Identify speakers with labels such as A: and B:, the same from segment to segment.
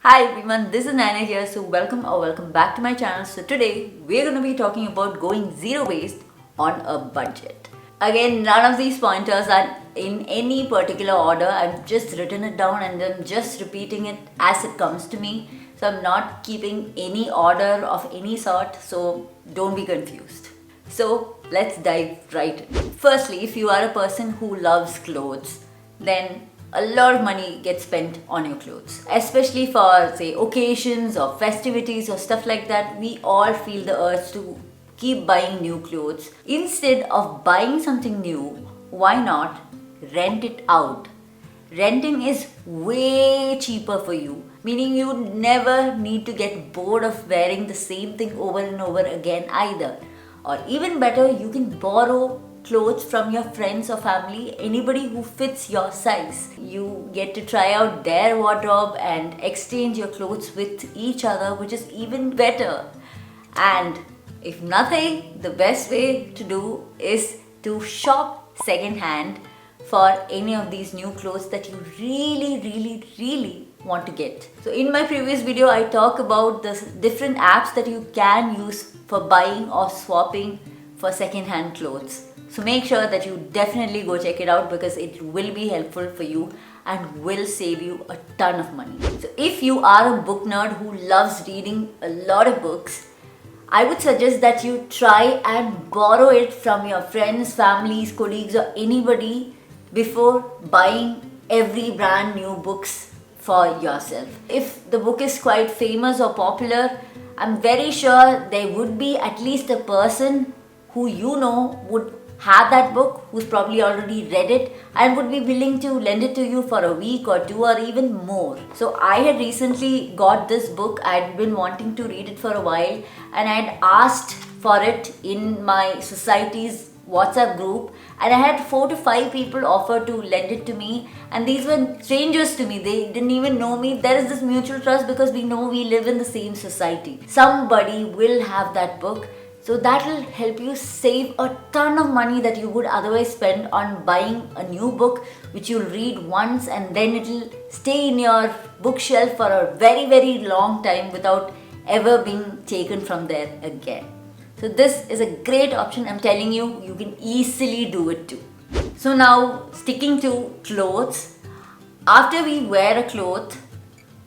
A: Hi everyone, this is Nayana here. So welcome back to my channel. So today we're going to be talking about going zero waste on a budget. Again, none of these pointers are in any particular order. I've just written it down and then just repeating it as it comes to me. So I'm not keeping any order of any sort. So don't be confused. So let's dive right in. Firstly, if you are a person who loves clothes, then a lot of money gets spent on your clothes, especially for say occasions or festivities or stuff like that. We all feel the urge to keep buying new clothes. Instead of buying something new, why not rent it out? Renting is way cheaper for you, meaning you never need to get bored of wearing the same thing over and over again either. Or even better, you can borrow clothes from your friends or family, anybody who fits your size. You get to try out their wardrobe and exchange your clothes with each other, which is even better. And if nothing, the best way to do is to shop secondhand for any of these new clothes that you really want to get. So in my previous video, I talk about the different apps that you can use for buying or swapping for secondhand clothes. So make sure that you definitely go check it out because it will be helpful for you and will save you a ton of money. So if you are a book nerd who loves reading a lot of books, I would suggest that you try and borrow it from your friends, families, colleagues or anybody before buying every brand new books for yourself. If the book is quite famous or popular, I'm very sure there would be at least a person who you know would have that book, who's probably already read it and would be willing to lend it to you for a week or two or even more. So I had recently got this book. I'd been wanting to read it for a while and I'd asked for it in my society's WhatsApp group and I had 4 to 5 people offer to lend it to me, and these were strangers to me. They didn't even know me. There is this mutual trust because we know we live in the same society. Somebody will have that book. So that will help you save a ton of money that you would otherwise spend on buying a new book which you'll read once and then it'll stay in your bookshelf for a very long time without ever being taken from there again. So this is a great option. I'm telling you, you can easily do it too. So now sticking to clothes, after we wear a cloth,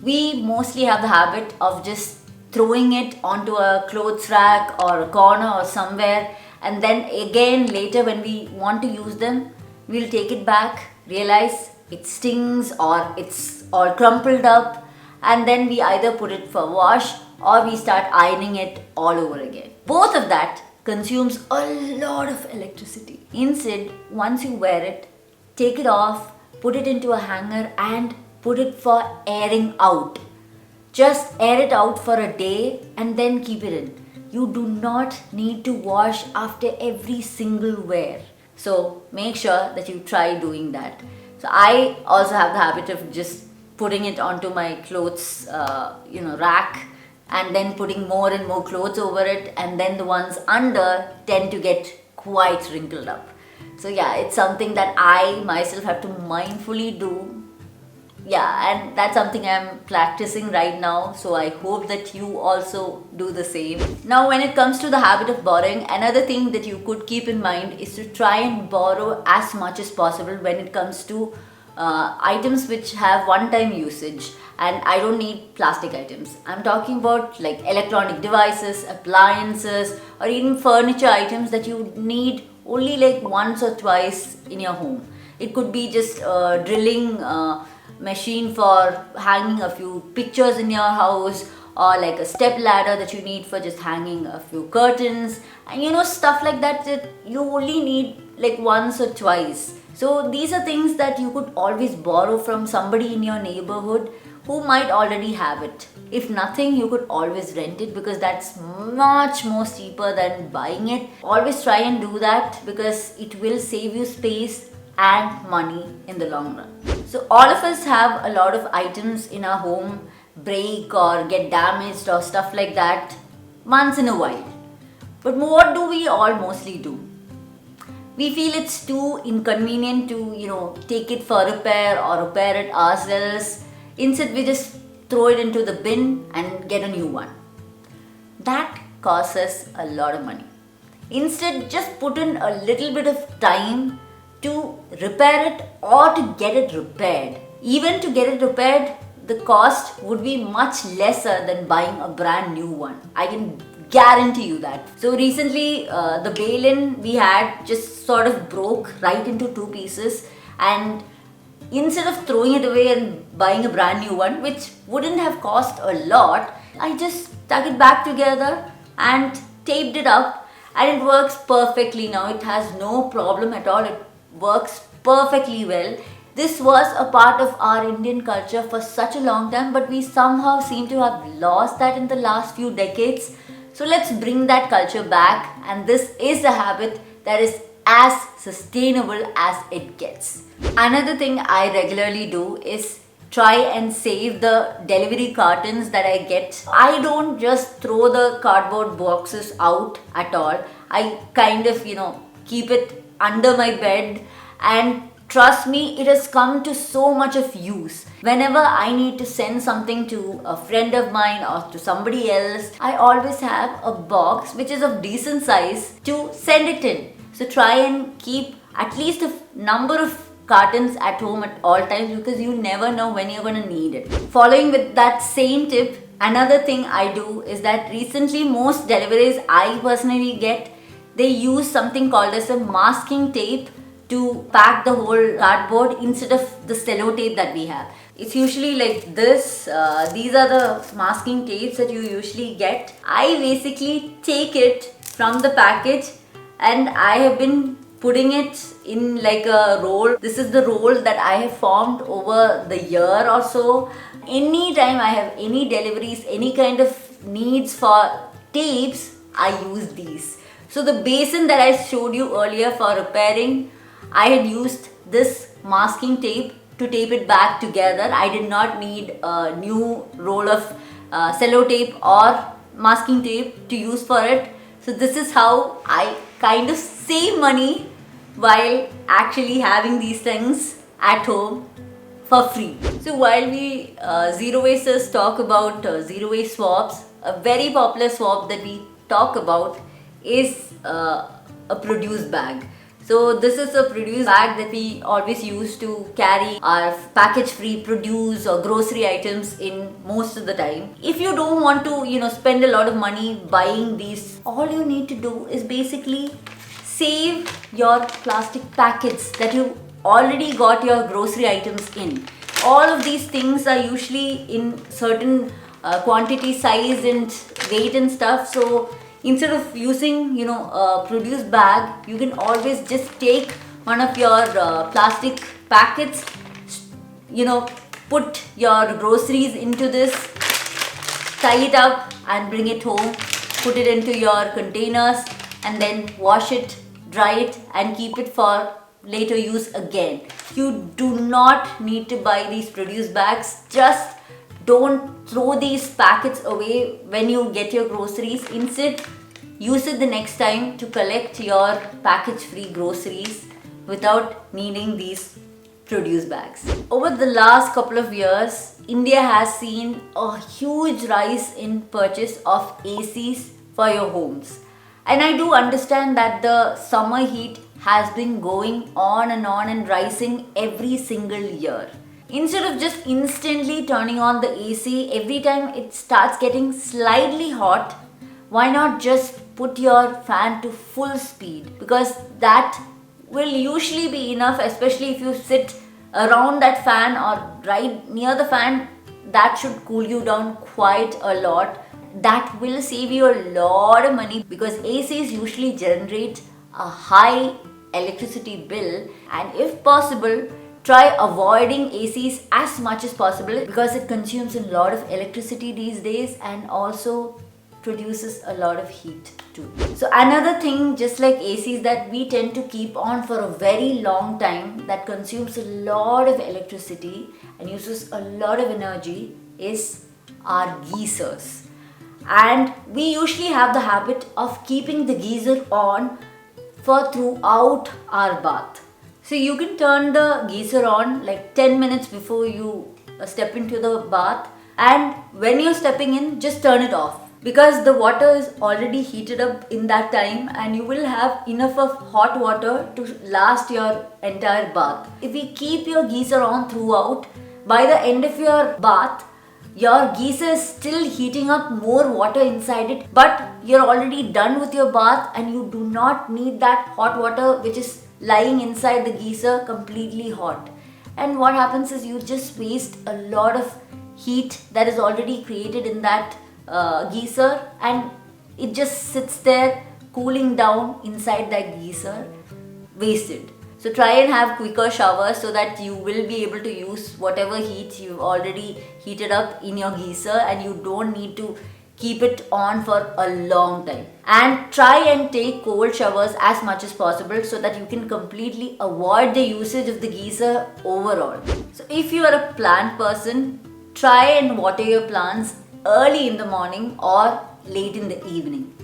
A: we mostly have the habit of just throwing it onto a clothes rack or a corner or somewhere, and then again later when we want to use them, we'll take it back, realize it stings or it's all crumpled up, and then we either put it for wash or we start ironing it all over again. Both of that consumes a lot of electricity. Instead, once you wear it, take it off, put it into a hanger and put it for airing out. Just air it out for a day and then keep it in. You do not need to wash after every single wear. So make sure that you try doing that. So I also have the habit of just putting it onto my clothes, rack, and then putting more and more clothes over it, and then the ones under tend to get quite wrinkled up. So yeah, it's something that I myself have to mindfully do. Yeah, and that's something I'm practicing right now, so I hope that you also do the same. Now when it comes to the habit of borrowing, another thing that you could keep in mind is to try and borrow as much as possible when it comes to items which have one-time usage. And I don't need plastic items. I'm talking about like electronic devices, appliances or even furniture items that you need only like once or twice in your home. It could be just a drilling machine for hanging a few pictures in your house, or like a step ladder that you need for just hanging a few curtains, and stuff like that you only need like once or twice. So these are things that you could always borrow from somebody in your neighborhood who might already have it. If nothing, you could always rent it because that's much more cheaper than buying it. Always try and do that because it will save you space and money in the long run. So all of us have a lot of items in our home break or get damaged or stuff like that once in a while. But what do we all mostly do? We feel it's too inconvenient to take it for repair or repair it ourselves. Instead, we just throw it into the bin and get a new one. That costs us a lot of money. Instead, just put in a little bit of time to repair it or to get it repaired. Even to get it repaired, the cost would be much lesser than buying a brand new one. I can guarantee you that. So recently, the bail-in we had just sort of broke right into two pieces, and instead of throwing it away and buying a brand new one, which wouldn't have cost a lot, I just stuck it back together and taped it up, and it works perfectly now. It has no problem at all. It works perfectly well. This was a part of our Indian culture for such a long time, but we somehow seem to have lost that in the last few decades. So let's bring that culture back, and this is a habit that is as sustainable as it gets. Another thing I regularly do is try and save the delivery cartons that I get. I don't just throw the cardboard boxes out at all. I kind of, keep it under my bed, and trust me, it has come to so much of use. Whenever I need to send something to a friend of mine or to somebody else, I always have a box which is of decent size to send it in. So try and keep at least a number of cartons at home at all times, because you never know when you're going to need it. Following with that same tip, another thing I do is that recently most deliveries I personally get, they use something called as a masking tape to pack the whole cardboard instead of the sellotape that we have. It's usually like this. These are the masking tapes that you usually get. I basically take it from the package, and I have been putting it in like a roll. This is the roll that I have formed over the year or so. Anytime I have any deliveries, any kind of needs for tapes, I use these. So the basin that I showed you earlier for repairing, I had used this masking tape to tape it back together. I did not need a new roll of sellotape or masking tape to use for it. So this is how I kind of save money while actually having these things at home for free. So while we zero wasters talk about zero waste swaps, a very popular swap that we talk about is a produce bag. So this is a produce bag that we always use to carry our package-free produce or grocery items in most of the time. If you don't want to, spend a lot of money buying these, all you need to do is basically save your plastic packets that you already got your grocery items in. All of these things are usually in certain quantity, size and weight and stuff. So instead of using, a produce bag, you can always just take one of your plastic packets, put your groceries into this, tie it up and bring it home, put it into your containers and then wash it, dry it and keep it for later use again. You do not need to buy these produce bags. Just don't throw these packets away when you get your groceries. Instead, use it the next time to collect your package-free groceries without needing these produce bags. Over the last couple of years, India has seen a huge rise in purchase of ACs for your homes. And I do understand that the summer heat has been going on and rising every single year. Instead of just instantly turning on the AC every time it starts getting slightly hot, why not just put your fan to full speed? Because that will usually be enough, especially if you sit around that fan or right near the fan. That should cool you down quite a lot. That will save you a lot of money because ACs usually generate a high electricity bill, and if possible, try avoiding ACs as much as possible because it consumes a lot of electricity these days and also produces a lot of heat too. So another thing, just like ACs, that we tend to keep on for a very long time that consumes a lot of electricity and uses a lot of energy is our geysers. And we usually have the habit of keeping the geyser on for throughout our bath. So you can turn the geyser on like 10 minutes before you step into the bath, And when you're stepping in, just turn it off, because the water is already heated up in that time and you will have enough of hot water to last your entire bath. If you keep your geyser on throughout, by the end of your bath, your geyser is still heating up more water inside it, but you're already done with your bath and you do not need that hot water which is lying inside the geyser completely hot. And what happens is you just waste a lot of heat that is already created in that geyser, and it just sits there cooling down inside that geyser, wasted. So try and have quicker showers so that you will be able to use whatever heat you've already heated up in your geyser, and you don't need to keep it on for a long time. And try and take cold showers as much as possible so that you can completely avoid the usage of the geyser overall. So if you are a plant person, try and water your plants early in the morning or late in the evening.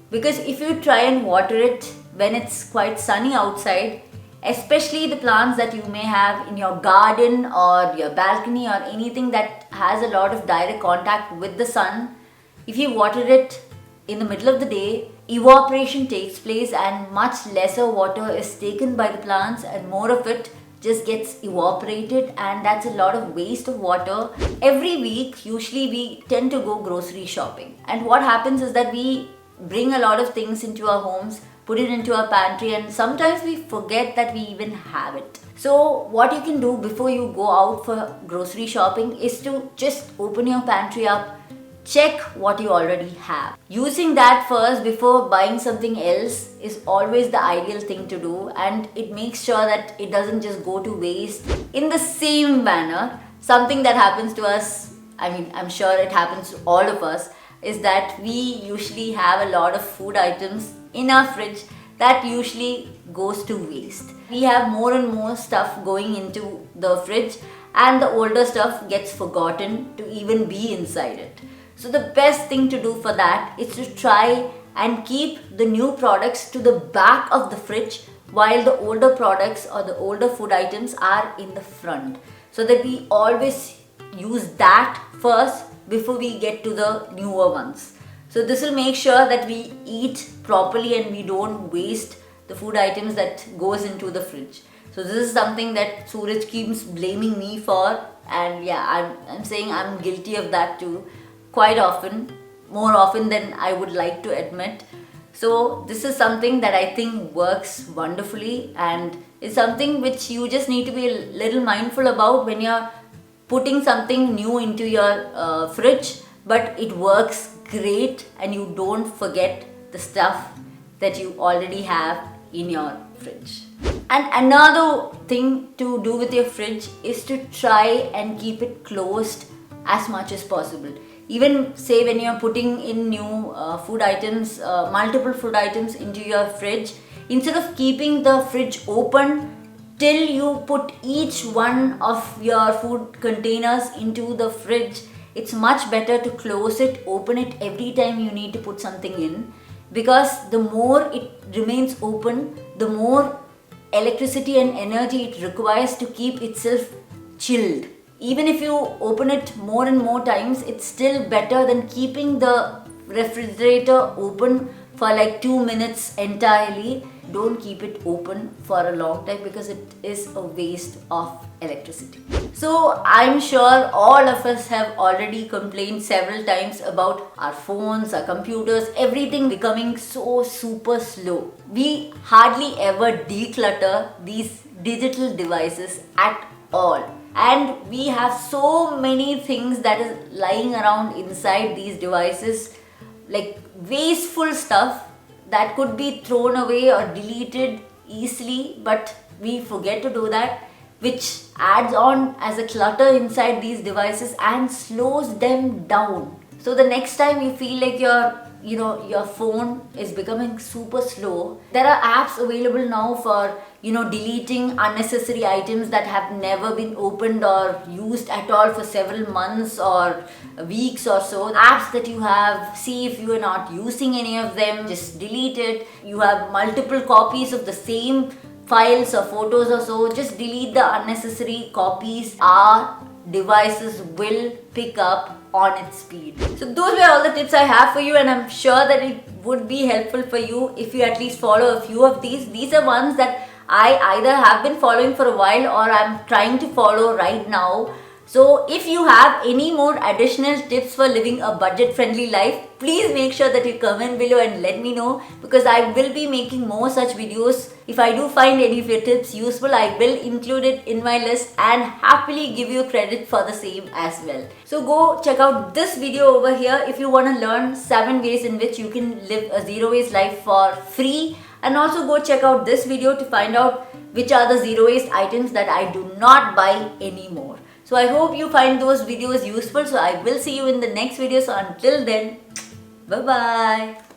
A: Because if you try and water it when it's quite sunny outside, especially the plants that you may have in your garden or your balcony or anything that has a lot of direct contact with the sun, if you water it in the middle of the day, evaporation takes place and much lesser water is taken by the plants and more of it just gets evaporated, and that's a lot of waste of water. Every week, usually we tend to go grocery shopping, and what happens is that we bring a lot of things into our homes, put it into our pantry, and sometimes we forget that we even have it. So what you can do before you go out for grocery shopping is to just open your pantry up, check what you already have. Using that first before buying something else is always the ideal thing to do, and it makes sure that it doesn't just go to waste. In the same manner, something that happens to us, I'm sure it happens to all of us, is that we usually have a lot of food items in our fridge that usually goes to waste. We have more and more stuff going into the fridge, and the older stuff gets forgotten to even be inside it. So the best thing to do for that is to try and keep the new products to the back of the fridge while the older products or the older food items are in the front, so that we always use that first before we get to the newer ones. So this will make sure that we eat properly and we don't waste the food items that goes into the fridge. So this is something that Suraj keeps blaming me for, and yeah, I'm saying I'm guilty of that too, quite often, more often than I would like to admit. So this is something that I think works wonderfully, and it's something which you just need to be a little mindful about when you're putting something new into your fridge, but it works great and you don't forget the stuff that you already have in your fridge. And another thing to do with your fridge is to try and keep it closed as much as possible. Even say when you're putting in new food items, multiple food items into your fridge, instead of keeping the fridge open till you put each one of your food containers into the fridge, it's much better to close it, open it every time you need to put something in, because the more it remains open, the more electricity and energy it requires to keep itself chilled. Even if you open it more and more times, it's still better than keeping the refrigerator open for like 2 minutes entirely. Don't keep it open for a long time because it is a waste of electricity. So I'm sure all of us have already complained several times about our phones, our computers, everything becoming so super slow. We hardly ever declutter these digital devices at all. And we have so many things that is lying around inside these devices, like wasteful stuff that could be thrown away or deleted easily, but we forget to do that, which adds on as a clutter inside these devices and slows them down. So the next time you feel like your phone is becoming super slow, there are apps available now for deleting unnecessary items that have never been opened or used at all for several months or weeks or so. Apps that you have, see if you are not using any of them, just delete it. You have multiple copies of the same files or photos or so, just delete the unnecessary copies. Our devices will pick up on its speed. So those were all the tips I have for you, and I'm sure that it would be helpful for you if you at least follow a few of these. These are ones that I either have been following for a while or I'm trying to follow right now. So if you have any more additional tips for living a budget friendly life, please make sure that you comment below and let me know, because I will be making more such videos. If I do find any of your tips useful, I will include it in my list and happily give you credit for the same as well. So go check out this video over here if you want to learn 7 ways in which you can live a zero waste life for free. And also go check out this video to find out which are the zero waste items that I do not buy anymore. So I hope you find those videos useful. So I will see you in the next video. So until then, bye bye.